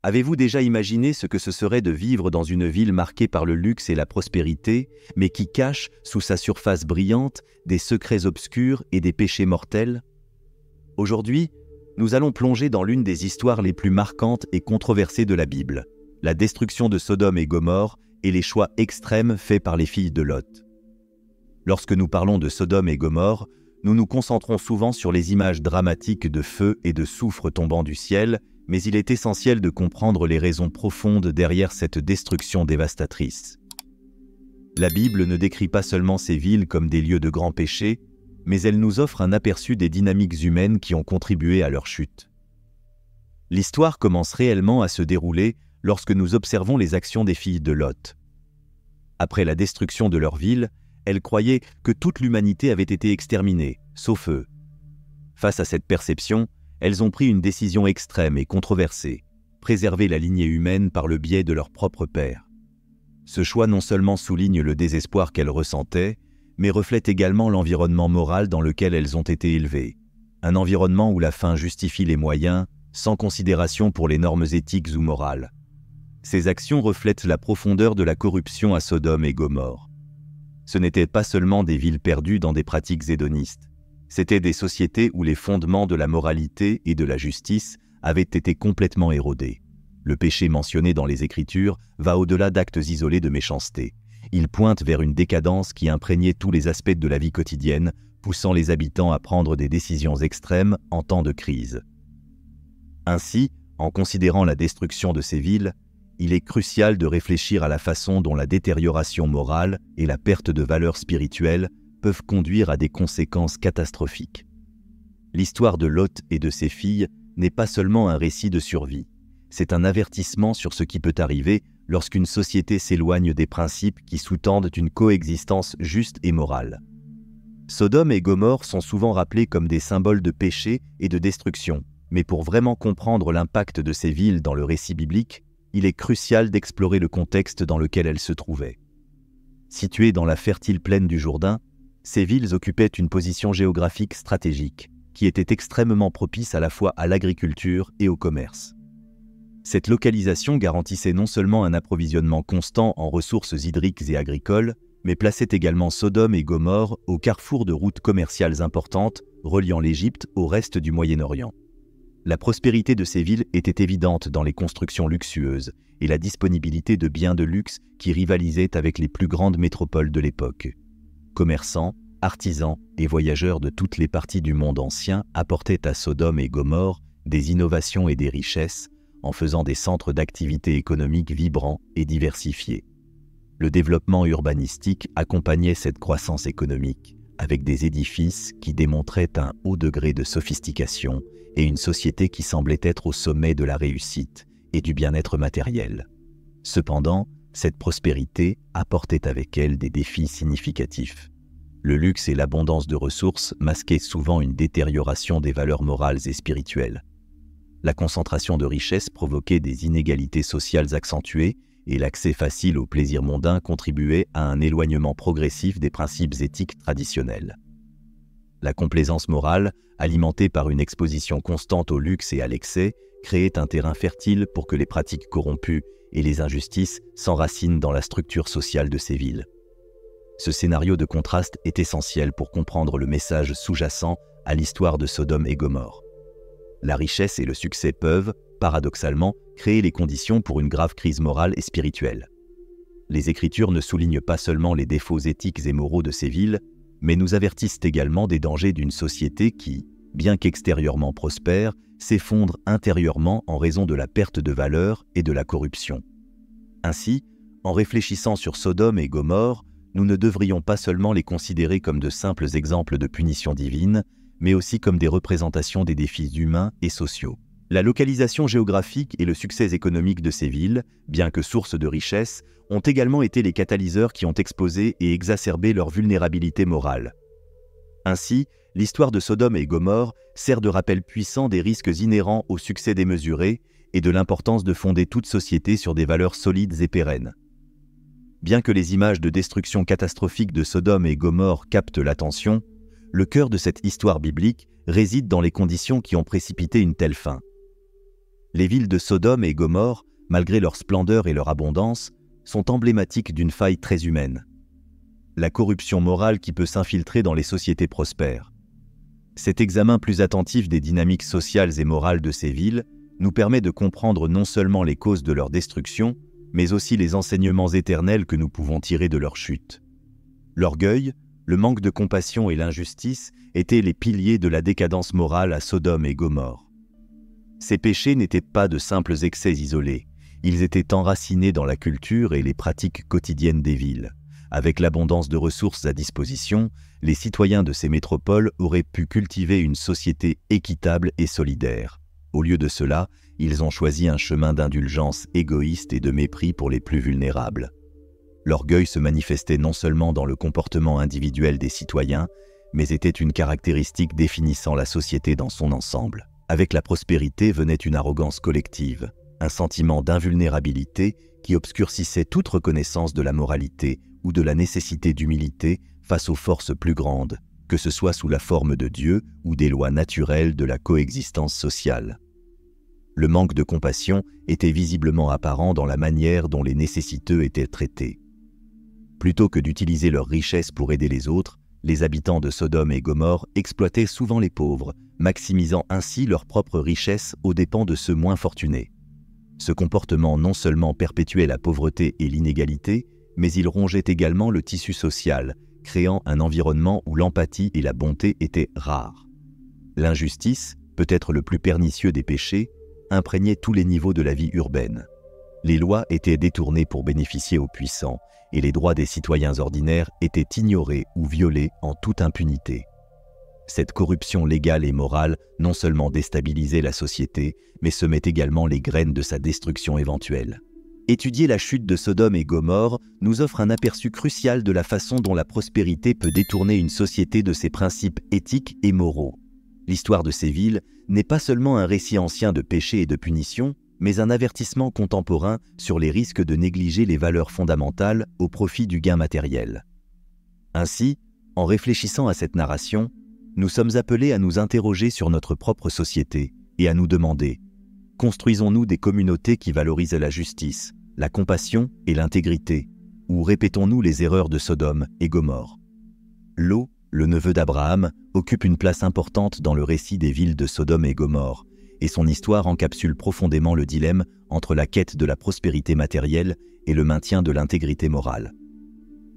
Avez-vous déjà imaginé ce que ce serait de vivre dans une ville marquée par le luxe et la prospérité, mais qui cache, sous sa surface brillante, des secrets obscurs et des péchés mortels? Aujourd'hui, nous allons plonger dans l'une des histoires les plus marquantes et controversées de la Bible, la destruction de Sodome et Gomorrhe et les choix extrêmes faits par les filles de Lot. Lorsque nous parlons de Sodome et Gomorrhe, nous nous concentrons souvent sur les images dramatiques de feu et de soufre tombant du ciel, mais il est essentiel de comprendre les raisons profondes derrière cette destruction dévastatrice. La Bible ne décrit pas seulement ces villes comme des lieux de grands péchés, mais elle nous offre un aperçu des dynamiques humaines qui ont contribué à leur chute. L'histoire commence réellement à se dérouler lorsque nous observons les actions des filles de Lot. Après la destruction de leur ville, elles croyaient que toute l'humanité avait été exterminée, sauf eux. Face à cette perception, elles ont pris une décision extrême et controversée, préserver la lignée humaine par le biais de leur propre père. Ce choix non seulement souligne le désespoir qu'elles ressentaient, mais reflète également l'environnement moral dans lequel elles ont été élevées, un environnement où la fin justifie les moyens, sans considération pour les normes éthiques ou morales. Ces actions reflètent la profondeur de la corruption à Sodome et Gomorrhe. Ce n'étaient pas seulement des villes perdues dans des pratiques hédonistes, c'étaient des sociétés où les fondements de la moralité et de la justice avaient été complètement érodés. Le péché mentionné dans les Écritures va au-delà d'actes isolés de méchanceté. Il pointe vers une décadence qui imprégnait tous les aspects de la vie quotidienne, poussant les habitants à prendre des décisions extrêmes en temps de crise. Ainsi, en considérant la destruction de ces villes, il est crucial de réfléchir à la façon dont la détérioration morale et la perte de valeurs spirituelles peuvent conduire à des conséquences catastrophiques. L'histoire de Lot et de ses filles n'est pas seulement un récit de survie, c'est un avertissement sur ce qui peut arriver lorsqu'une société s'éloigne des principes qui sous-tendent une coexistence juste et morale. Sodome et Gomorrhe sont souvent rappelés comme des symboles de péché et de destruction, mais pour vraiment comprendre l'impact de ces villes dans le récit biblique, il est crucial d'explorer le contexte dans lequel elles se trouvaient. Situées dans la fertile plaine du Jourdain, ces villes occupaient une position géographique stratégique, qui était extrêmement propice à la fois à l'agriculture et au commerce. Cette localisation garantissait non seulement un approvisionnement constant en ressources hydriques et agricoles, mais plaçait également Sodome et Gomorrhe au carrefour de routes commerciales importantes reliant l'Égypte au reste du Moyen-Orient. La prospérité de ces villes était évidente dans les constructions luxueuses et la disponibilité de biens de luxe qui rivalisaient avec les plus grandes métropoles de l'époque. Commerçants, artisans et voyageurs de toutes les parties du monde ancien apportaient à Sodome et Gomorrhe des innovations et des richesses en faisant des centres d'activité économique vibrants et diversifiés. Le développement urbanistique accompagnait cette croissance économique avec des édifices qui démontraient un haut degré de sophistication et une société qui semblait être au sommet de la réussite et du bien-être matériel. Cependant, cette prospérité apportait avec elle des défis significatifs. Le luxe et l'abondance de ressources masquaient souvent une détérioration des valeurs morales et spirituelles. La concentration de richesses provoquait des inégalités sociales accentuées et l'accès facile aux plaisirs mondains contribuait à un éloignement progressif des principes éthiques traditionnels. La complaisance morale, alimentée par une exposition constante au luxe et à l'excès, créait un terrain fertile pour que les pratiques corrompues et les injustices s'enracinent dans la structure sociale de ces villes. Ce scénario de contraste est essentiel pour comprendre le message sous-jacent à l'histoire de Sodome et Gomorrhe. La richesse et le succès peuvent, paradoxalement, créer les conditions pour une grave crise morale et spirituelle. Les Écritures ne soulignent pas seulement les défauts éthiques et moraux de ces villes, mais nous avertissent également des dangers d'une société qui, bien qu'extérieurement prospère, s'effondre intérieurement en raison de la perte de valeur et de la corruption. Ainsi, en réfléchissant sur Sodome et Gomorrhe, nous ne devrions pas seulement les considérer comme de simples exemples de punition divine, mais aussi comme des représentations des défis humains et sociaux. La localisation géographique et le succès économique de ces villes, bien que source de richesse, ont également été les catalyseurs qui ont exposé et exacerbé leur vulnérabilité morale. Ainsi, l'histoire de Sodome et Gomorrhe sert de rappel puissant des risques inhérents au succès démesuré et de l'importance de fonder toute société sur des valeurs solides et pérennes. Bien que les images de destruction catastrophique de Sodome et Gomorrhe captent l'attention, le cœur de cette histoire biblique réside dans les conditions qui ont précipité une telle fin. Les villes de Sodome et Gomorrhe, malgré leur splendeur et leur abondance, sont emblématiques d'une faille très humaine. La corruption morale qui peut s'infiltrer dans les sociétés prospères. Cet examen plus attentif des dynamiques sociales et morales de ces villes nous permet de comprendre non seulement les causes de leur destruction, mais aussi les enseignements éternels que nous pouvons tirer de leur chute. L'orgueil, le manque de compassion et l'injustice étaient les piliers de la décadence morale à Sodome et Gomorrhe. Ces péchés n'étaient pas de simples excès isolés, ils étaient enracinés dans la culture et les pratiques quotidiennes des villes. Avec l'abondance de ressources à disposition, les citoyens de ces métropoles auraient pu cultiver une société équitable et solidaire. Au lieu de cela, ils ont choisi un chemin d'indulgence égoïste et de mépris pour les plus vulnérables. L'orgueil se manifestait non seulement dans le comportement individuel des citoyens, mais était une caractéristique définissant la société dans son ensemble. Avec la prospérité venait une arrogance collective, un sentiment d'invulnérabilité qui obscurcissait toute reconnaissance de la moralité ou de la nécessité d'humilité face aux forces plus grandes, que ce soit sous la forme de Dieu ou des lois naturelles de la coexistence sociale. Le manque de compassion était visiblement apparent dans la manière dont les nécessiteux étaient traités. Plutôt que d'utiliser leurs richesses pour aider les autres, les habitants de Sodome et Gomorrhe exploitaient souvent les pauvres, maximisant ainsi leurs propres richesses aux dépens de ceux moins fortunés. Ce comportement non seulement perpétuait la pauvreté et l'inégalité, mais il rongeait également le tissu social, créant un environnement où l'empathie et la bonté étaient rares. L'injustice, peut-être le plus pernicieux des péchés, imprégnait tous les niveaux de la vie urbaine. Les lois étaient détournées pour bénéficier aux puissants, et les droits des citoyens ordinaires étaient ignorés ou violés en toute impunité. Cette corruption légale et morale non seulement déstabilisait la société, mais semait également les graines de sa destruction éventuelle. Étudier la chute de Sodome et Gomorrhe nous offre un aperçu crucial de la façon dont la prospérité peut détourner une société de ses principes éthiques et moraux. L'histoire de ces villes n'est pas seulement un récit ancien de péché et de punition, mais un avertissement contemporain sur les risques de négliger les valeurs fondamentales au profit du gain matériel. Ainsi, en réfléchissant à cette narration, nous sommes appelés à nous interroger sur notre propre société et à nous demander: construisons-nous des communautés qui valorisent la justice, la compassion et l'intégrité, ou répétons-nous les erreurs de Sodome et Gomorrhe? Lot, le neveu d'Abraham, occupe une place importante dans le récit des villes de Sodome et Gomorrhe, et son histoire encapsule profondément le dilemme entre la quête de la prospérité matérielle et le maintien de l'intégrité morale.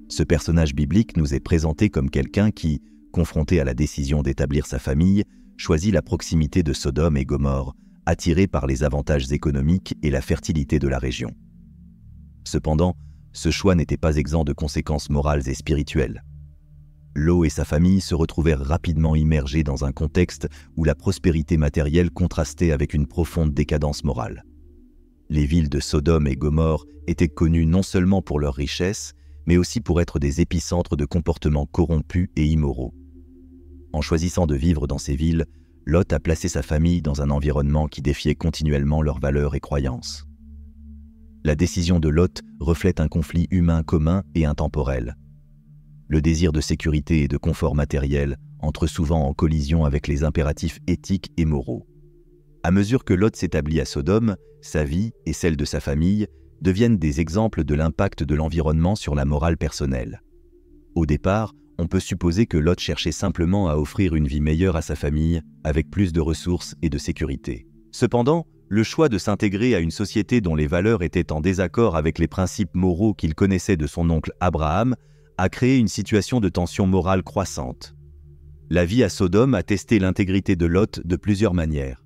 Ce personnage biblique nous est présenté comme quelqu'un qui, confronté à la décision d'établir sa famille, choisit la proximité de Sodome et Gomorrhe, attiré par les avantages économiques et la fertilité de la région. Cependant, ce choix n'était pas exempt de conséquences morales et spirituelles. Lot et sa famille se retrouvèrent rapidement immergés dans un contexte où la prospérité matérielle contrastait avec une profonde décadence morale. Les villes de Sodome et Gomorrhe étaient connues non seulement pour leur richesse, mais aussi pour être des épicentres de comportements corrompus et immoraux. En choisissant de vivre dans ces villes, Lot a placé sa famille dans un environnement qui défiait continuellement leurs valeurs et croyances. La décision de Lot reflète un conflit humain commun et intemporel. Le désir de sécurité et de confort matériel entre souvent en collision avec les impératifs éthiques et moraux. À mesure que Lot s'établit à Sodome, sa vie et celle de sa famille deviennent des exemples de l'impact de l'environnement sur la morale personnelle. Au départ, on peut supposer que Lot cherchait simplement à offrir une vie meilleure à sa famille, avec plus de ressources et de sécurité. Cependant, le choix de s'intégrer à une société dont les valeurs étaient en désaccord avec les principes moraux qu'il connaissait de son oncle Abraham a créé une situation de tension morale croissante. La vie à Sodome a testé l'intégrité de Lot de plusieurs manières.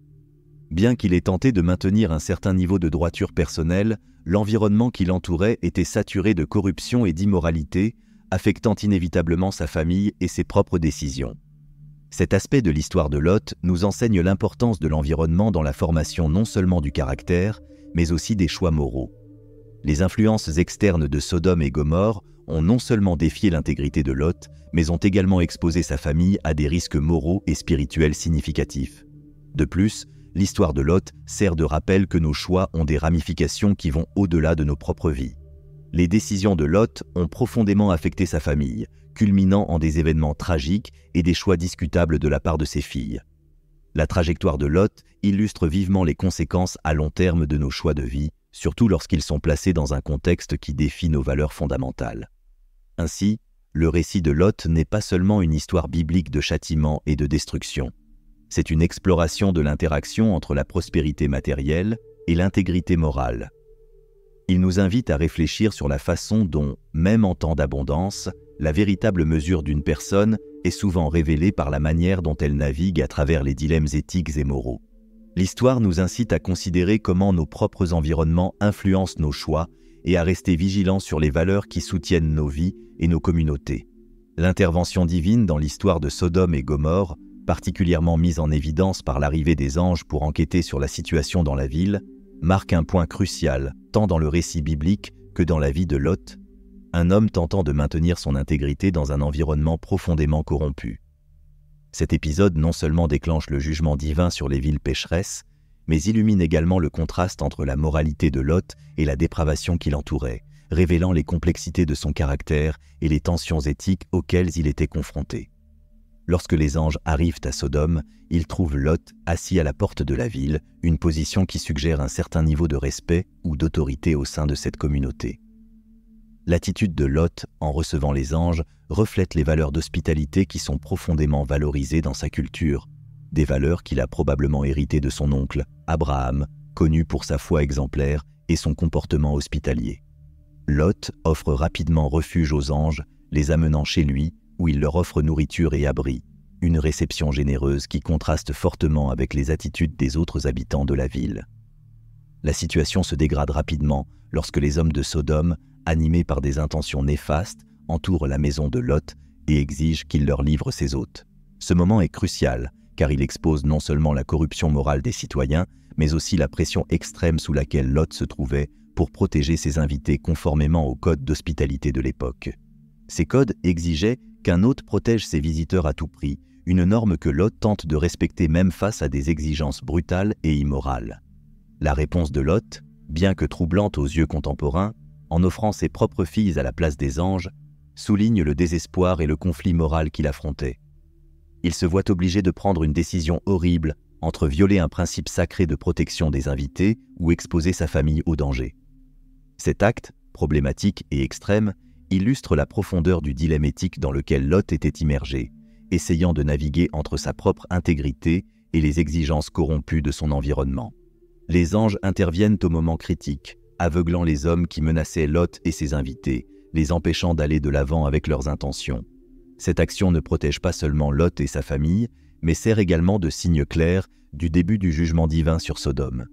Bien qu'il ait tenté de maintenir un certain niveau de droiture personnelle, l'environnement qui l'entourait était saturé de corruption et d'immoralité, affectant inévitablement sa famille et ses propres décisions. Cet aspect de l'histoire de Lot nous enseigne l'importance de l'environnement dans la formation non seulement du caractère, mais aussi des choix moraux. Les influences externes de Sodome et Gomorrhe ont non seulement défié l'intégrité de Lot, mais ont également exposé sa famille à des risques moraux et spirituels significatifs. De plus, l'histoire de Lot sert de rappel que nos choix ont des ramifications qui vont au-delà de nos propres vies. Les décisions de Lot ont profondément affecté sa famille, culminant en des événements tragiques et des choix discutables de la part de ses filles. La trajectoire de Lot illustre vivement les conséquences à long terme de nos choix de vie, surtout lorsqu'ils sont placés dans un contexte qui défie nos valeurs fondamentales. Ainsi, le récit de Lot n'est pas seulement une histoire biblique de châtiment et de destruction. C'est une exploration de l'interaction entre la prospérité matérielle et l'intégrité morale. Il nous invite à réfléchir sur la façon dont, même en temps d'abondance, la véritable mesure d'une personne est souvent révélée par la manière dont elle navigue à travers les dilemmes éthiques et moraux. L'histoire nous incite à considérer comment nos propres environnements influencent nos choix et à rester vigilants sur les valeurs qui soutiennent nos vies et nos communautés. L'intervention divine dans l'histoire de Sodome et Gomorrhe, particulièrement mise en évidence par l'arrivée des anges pour enquêter sur la situation dans la ville, marque un point crucial, tant dans le récit biblique que dans la vie de Lot, un homme tentant de maintenir son intégrité dans un environnement profondément corrompu. Cet épisode non seulement déclenche le jugement divin sur les villes pécheresses, mais illumine également le contraste entre la moralité de Lot et la dépravation qui l'entourait, révélant les complexités de son caractère et les tensions éthiques auxquelles il était confronté. Lorsque les anges arrivent à Sodome, ils trouvent Lot assis à la porte de la ville, une position qui suggère un certain niveau de respect ou d'autorité au sein de cette communauté. L'attitude de Lot, en recevant les anges, reflète les valeurs d'hospitalité qui sont profondément valorisées dans sa culture, des valeurs qu'il a probablement héritées de son oncle, Abraham, connu pour sa foi exemplaire et son comportement hospitalier. Lot offre rapidement refuge aux anges, les amenant chez lui, où il leur offre nourriture et abri, une réception généreuse qui contraste fortement avec les attitudes des autres habitants de la ville. La situation se dégrade rapidement lorsque les hommes de Sodome, animés par des intentions néfastes, entourent la maison de Lot et exigent qu'il leur livre ses hôtes. Ce moment est crucial, car il expose non seulement la corruption morale des citoyens, mais aussi la pression extrême sous laquelle Lot se trouvait pour protéger ses invités conformément aux codes d'hospitalité de l'époque. Ces codes exigeaient qu'un hôte protège ses visiteurs à tout prix, une norme que Lot tente de respecter même face à des exigences brutales et immorales. La réponse de Lot, bien que troublante aux yeux contemporains, en offrant ses propres filles à la place des anges, souligne le désespoir et le conflit moral qu'il affrontait. Il se voit obligé de prendre une décision horrible entre violer un principe sacré de protection des invités ou exposer sa famille au danger. Cet acte, problématique et extrême, illustre la profondeur du dilemme éthique dans lequel Lot était immergé, essayant de naviguer entre sa propre intégrité et les exigences corrompues de son environnement. Les anges interviennent au moment critique, aveuglant les hommes qui menaçaient Lot et ses invités, les empêchant d'aller de l'avant avec leurs intentions. Cette action ne protège pas seulement Lot et sa famille, mais sert également de signe clair du début du jugement divin sur Sodome.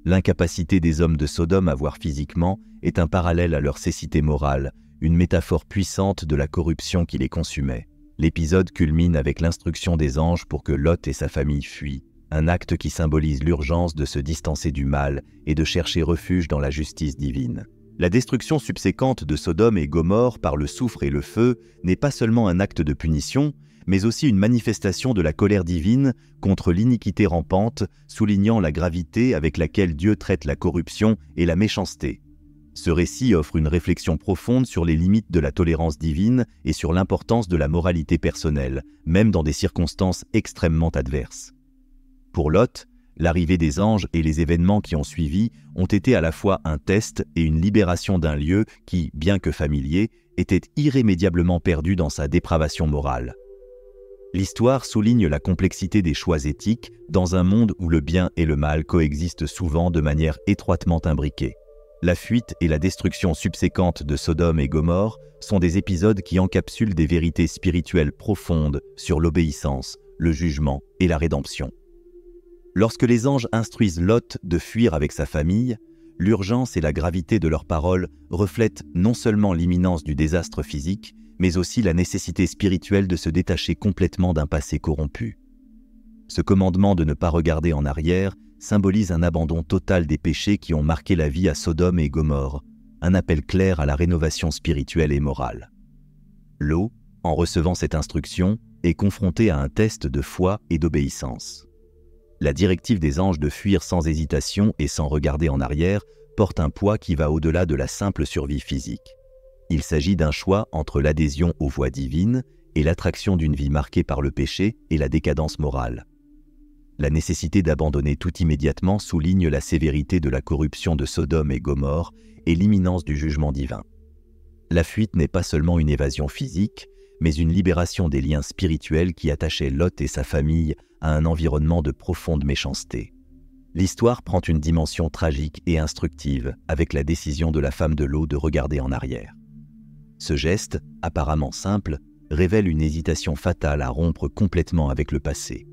L'incapacité des hommes de Sodome à voir physiquement est un parallèle à leur cécité morale, une métaphore puissante de la corruption qui les consumait. L'épisode culmine avec l'instruction des anges pour que Lot et sa famille fuient, un acte qui symbolise l'urgence de se distancer du mal et de chercher refuge dans la justice divine. La destruction subséquente de Sodome et Gomorrhe par le soufre et le feu n'est pas seulement un acte de punition, mais aussi une manifestation de la colère divine contre l'iniquité rampante, soulignant la gravité avec laquelle Dieu traite la corruption et la méchanceté. Ce récit offre une réflexion profonde sur les limites de la tolérance divine et sur l'importance de la moralité personnelle, même dans des circonstances extrêmement adverses. Pour Lot, l'arrivée des anges et les événements qui ont suivi ont été à la fois un test et une libération d'un lieu qui, bien que familier, était irrémédiablement perdu dans sa dépravation morale. L'histoire souligne la complexité des choix éthiques dans un monde où le bien et le mal coexistent souvent de manière étroitement imbriquée. La fuite et la destruction subséquente de Sodome et Gomorrhe sont des épisodes qui encapsulent des vérités spirituelles profondes sur l'obéissance, le jugement et la rédemption. Lorsque les anges instruisent Lot de fuir avec sa famille, l'urgence et la gravité de leurs paroles reflètent non seulement l'imminence du désastre physique, mais aussi la nécessité spirituelle de se détacher complètement d'un passé corrompu. Ce commandement de ne pas regarder en arrière symbolise un abandon total des péchés qui ont marqué la vie à Sodome et Gomorrhe, un appel clair à la rénovation spirituelle et morale. Lot, en recevant cette instruction, est confronté à un test de foi et d'obéissance. La directive des anges de fuir sans hésitation et sans regarder en arrière porte un poids qui va au-delà de la simple survie physique. Il s'agit d'un choix entre l'adhésion aux voies divines et l'attraction d'une vie marquée par le péché et la décadence morale. La nécessité d'abandonner tout immédiatement souligne la sévérité de la corruption de Sodome et Gomorrhe et l'imminence du jugement divin. La fuite n'est pas seulement une évasion physique, mais une libération des liens spirituels qui attachaient Lot et sa famille à un environnement de profonde méchanceté. L'histoire prend une dimension tragique et instructive avec la décision de la femme de Lot de regarder en arrière. Ce geste, apparemment simple, révèle une hésitation fatale à rompre complètement avec le passé.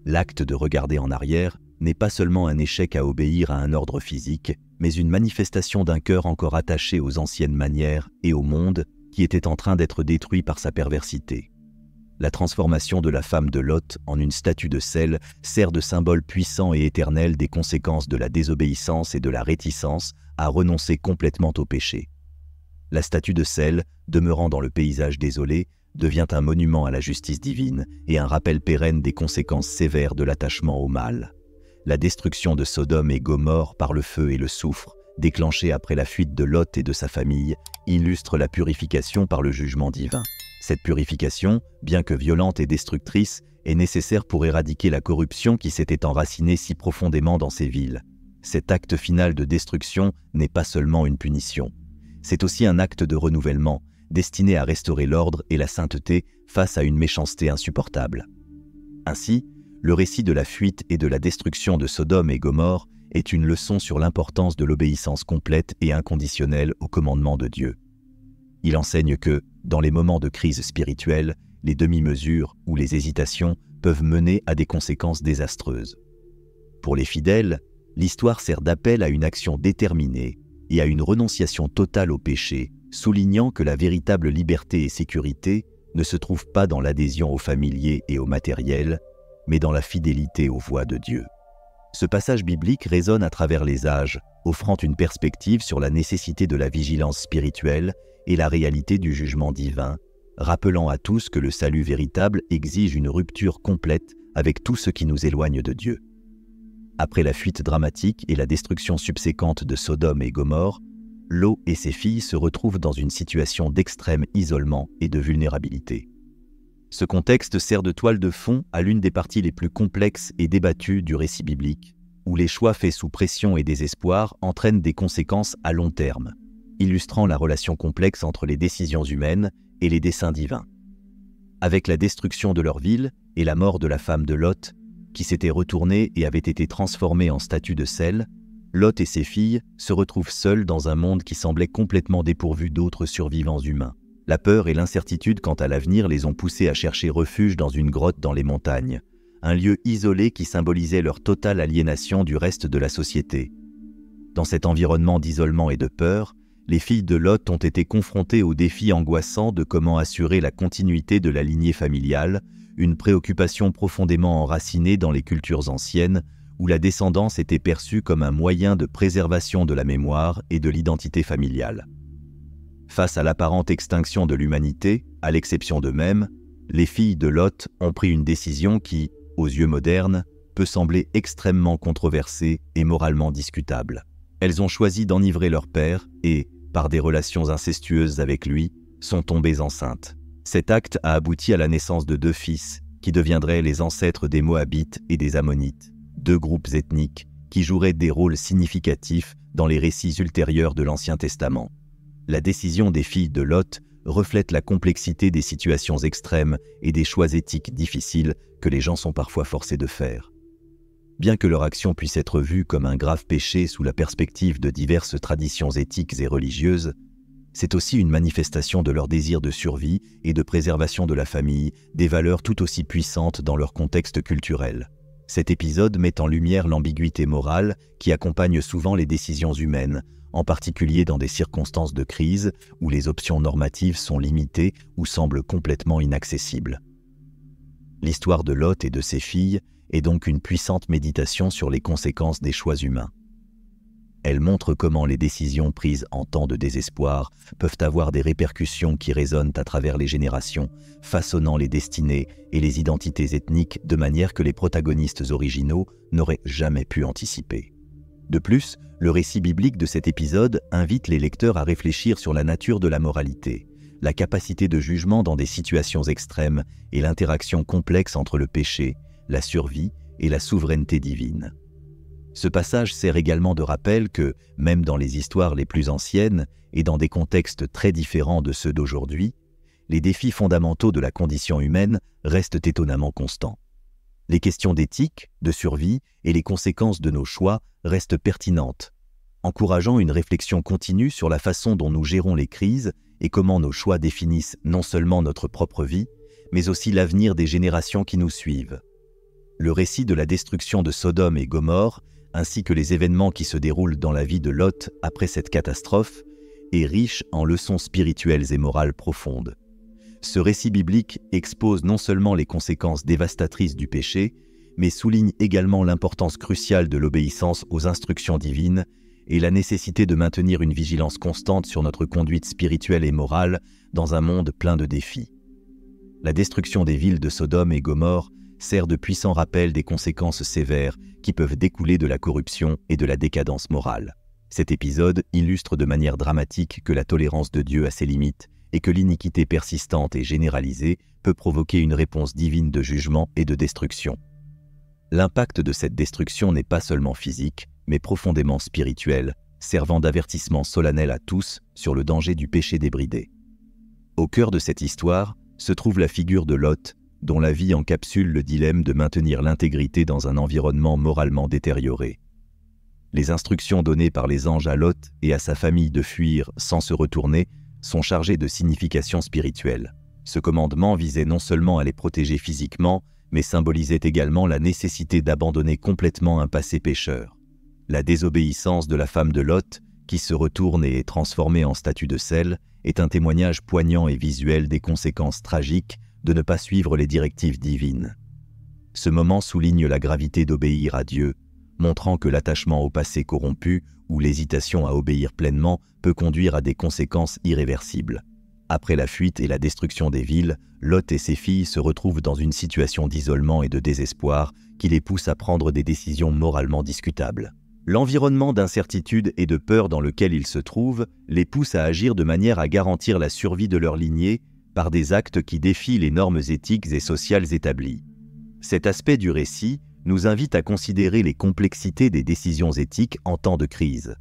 L'acte de regarder en arrière n'est pas seulement un échec à obéir à un ordre physique, mais une manifestation d'un cœur encore attaché aux anciennes manières et au monde qui était en train d'être détruit par sa perversité. La transformation de la femme de Lot en une statue de sel sert de symbole puissant et éternel des conséquences de la désobéissance et de la réticence à renoncer complètement au péché. La statue de sel, demeurant dans le paysage désolé, devient un monument à la justice divine et un rappel pérenne des conséquences sévères de l'attachement au mal. La destruction de Sodome et Gomorrhe par le feu et le soufre, déclenchée après la fuite de Lot et de sa famille, illustre la purification par le jugement divin. Cette purification, bien que violente et destructrice, est nécessaire pour éradiquer la corruption qui s'était enracinée si profondément dans ces villes. Cet acte final de destruction n'est pas seulement une punition. C'est aussi un acte de renouvellement, destiné à restaurer l'ordre et la sainteté face à une méchanceté insupportable. Ainsi, le récit de la fuite et de la destruction de Sodome et Gomorrhe est une leçon sur l'importance de l'obéissance complète et inconditionnelle au commandement de Dieu. Il enseigne que, dans les moments de crise spirituelle, les demi-mesures ou les hésitations peuvent mener à des conséquences désastreuses. Pour les fidèles, l'histoire sert d'appel à une action déterminée et à une renonciation totale au péché, soulignant que la véritable liberté et sécurité ne se trouvent pas dans l'adhésion au familier et au matériel, mais dans la fidélité aux voies de Dieu. Ce passage biblique résonne à travers les âges, offrant une perspective sur la nécessité de la vigilance spirituelle et la réalité du jugement divin, rappelant à tous que le salut véritable exige une rupture complète avec tout ce qui nous éloigne de Dieu. Après la fuite dramatique et la destruction subséquente de Sodome et Gomorrhe, Lot et ses filles se retrouvent dans une situation d'extrême isolement et de vulnérabilité. Ce contexte sert de toile de fond à l'une des parties les plus complexes et débattues du récit biblique, où les choix faits sous pression et désespoir entraînent des conséquences à long terme, illustrant la relation complexe entre les décisions humaines et les desseins divins. Avec la destruction de leur ville et la mort de la femme de Lot, qui s'était retournée et avait été transformée en statue de sel, Lot et ses filles se retrouvent seuls dans un monde qui semblait complètement dépourvu d'autres survivants humains. La peur et l'incertitude quant à l'avenir les ont poussés à chercher refuge dans une grotte dans les montagnes, un lieu isolé qui symbolisait leur totale aliénation du reste de la société. Dans cet environnement d'isolement et de peur, les filles de Lot ont été confrontées au défi angoissant de comment assurer la continuité de la lignée familiale, une préoccupation profondément enracinée dans les cultures anciennes, où la descendance était perçue comme un moyen de préservation de la mémoire et de l'identité familiale. Face à l'apparente extinction de l'humanité, à l'exception d'eux-mêmes, les filles de Lot ont pris une décision qui, aux yeux modernes, peut sembler extrêmement controversée et moralement discutable. Elles ont choisi d'enivrer leur père et, par des relations incestueuses avec lui, sont tombées enceintes. Cet acte a abouti à la naissance de 2 fils, qui deviendraient les ancêtres des Moabites et des Ammonites, 2 groupes ethniques qui joueraient des rôles significatifs dans les récits ultérieurs de l'Ancien Testament. La décision des filles de Lot reflète la complexité des situations extrêmes et des choix éthiques difficiles que les gens sont parfois forcés de faire. Bien que leur action puisse être vue comme un grave péché sous la perspective de diverses traditions éthiques et religieuses, c'est aussi une manifestation de leur désir de survie et de préservation de la famille, des valeurs tout aussi puissantes dans leur contexte culturel. Cet épisode met en lumière l'ambiguïté morale qui accompagne souvent les décisions humaines, en particulier dans des circonstances de crise où les options normatives sont limitées ou semblent complètement inaccessibles. L'histoire de Lot et de ses filles est donc une puissante méditation sur les conséquences des choix humains. Elle montre comment les décisions prises en temps de désespoir peuvent avoir des répercussions qui résonnent à travers les générations, façonnant les destinées et les identités ethniques de manière que les protagonistes originaux n'auraient jamais pu anticiper. De plus, le récit biblique de cet épisode invite les lecteurs à réfléchir sur la nature de la moralité, la capacité de jugement dans des situations extrêmes et l'interaction complexe entre le péché, la survie et la souveraineté divine. Ce passage sert également de rappel que, même dans les histoires les plus anciennes et dans des contextes très différents de ceux d'aujourd'hui, les défis fondamentaux de la condition humaine restent étonnamment constants. Les questions d'éthique, de survie et les conséquences de nos choix restent pertinentes, encourageant une réflexion continue sur la façon dont nous gérons les crises et comment nos choix définissent non seulement notre propre vie, mais aussi l'avenir des générations qui nous suivent. Le récit de la destruction de Sodome et Gomorrhe, ainsi que les événements qui se déroulent dans la vie de Lot après cette catastrophe, est riche en leçons spirituelles et morales profondes. Ce récit biblique expose non seulement les conséquences dévastatrices du péché, mais souligne également l'importance cruciale de l'obéissance aux instructions divines et la nécessité de maintenir une vigilance constante sur notre conduite spirituelle et morale dans un monde plein de défis. La destruction des villes de Sodome et Gomorrhe sert de puissant rappel des conséquences sévères qui peuvent découler de la corruption et de la décadence morale. Cet épisode illustre de manière dramatique que la tolérance de Dieu a ses limites et que l'iniquité persistante et généralisée peut provoquer une réponse divine de jugement et de destruction. L'impact de cette destruction n'est pas seulement physique, mais profondément spirituel, servant d'avertissement solennel à tous sur le danger du péché débridé. Au cœur de cette histoire se trouve la figure de Lot, dont la vie encapsule le dilemme de maintenir l'intégrité dans un environnement moralement détérioré. Les instructions données par les anges à Lot et à sa famille de fuir sans se retourner sont chargées de signification spirituelle. Ce commandement visait non seulement à les protéger physiquement, mais symbolisait également la nécessité d'abandonner complètement un passé pécheur. La désobéissance de la femme de Lot, qui se retourne et est transformée en statue de sel, est un témoignage poignant et visuel des conséquences tragiques de ne pas suivre les directives divines. Ce moment souligne la gravité d'obéir à Dieu, montrant que l'attachement au passé corrompu ou l'hésitation à obéir pleinement peut conduire à des conséquences irréversibles. Après la fuite et la destruction des villes, Lot et ses filles se retrouvent dans une situation d'isolement et de désespoir qui les pousse à prendre des décisions moralement discutables. L'environnement d'incertitude et de peur dans lequel ils se trouvent les pousse à agir de manière à garantir la survie de leur lignée par des actes qui défient les normes éthiques et sociales établies. Cet aspect du récit nous invite à considérer les complexités des décisions éthiques en temps de crise.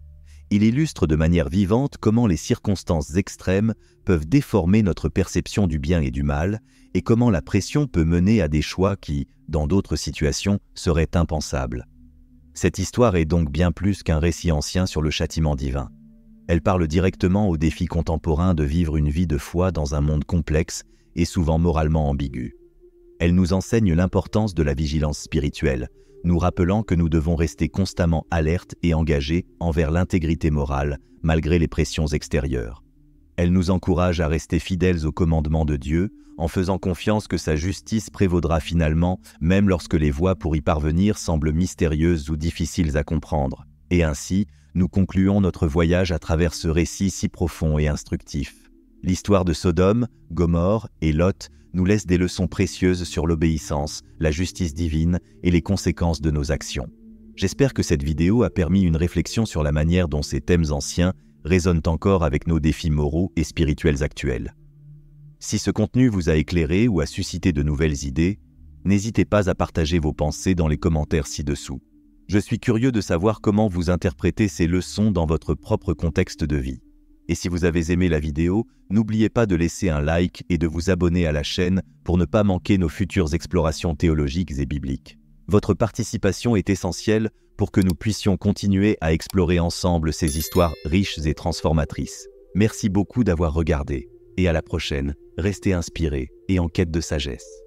Il illustre de manière vivante comment les circonstances extrêmes peuvent déformer notre perception du bien et du mal, et comment la pression peut mener à des choix qui, dans d'autres situations, seraient impensables. Cette histoire est donc bien plus qu'un récit ancien sur le châtiment divin. Elle parle directement au défi contemporain de vivre une vie de foi dans un monde complexe et souvent moralement ambigu. Elle nous enseigne l'importance de la vigilance spirituelle, nous rappelant que nous devons rester constamment alertes et engagés envers l'intégrité morale, malgré les pressions extérieures. Elle nous encourage à rester fidèles aux commandements de Dieu, en faisant confiance que sa justice prévaudra finalement, même lorsque les voies pour y parvenir semblent mystérieuses ou difficiles à comprendre. Et ainsi, nous concluons notre voyage à travers ce récit si profond et instructif. L'histoire de Sodome, Gomorrhe et Lot nous laisse des leçons précieuses sur l'obéissance, la justice divine et les conséquences de nos actions. J'espère que cette vidéo a permis une réflexion sur la manière dont ces thèmes anciens résonnent encore avec nos défis moraux et spirituels actuels. Si ce contenu vous a éclairé ou a suscité de nouvelles idées, n'hésitez pas à partager vos pensées dans les commentaires ci-dessous. Je suis curieux de savoir comment vous interprétez ces leçons dans votre propre contexte de vie. Et si vous avez aimé la vidéo, n'oubliez pas de laisser un like et de vous abonner à la chaîne pour ne pas manquer nos futures explorations théologiques et bibliques. Votre participation est essentielle pour que nous puissions continuer à explorer ensemble ces histoires riches et transformatrices. Merci beaucoup d'avoir regardé, et à la prochaine, restez inspirés et en quête de sagesse.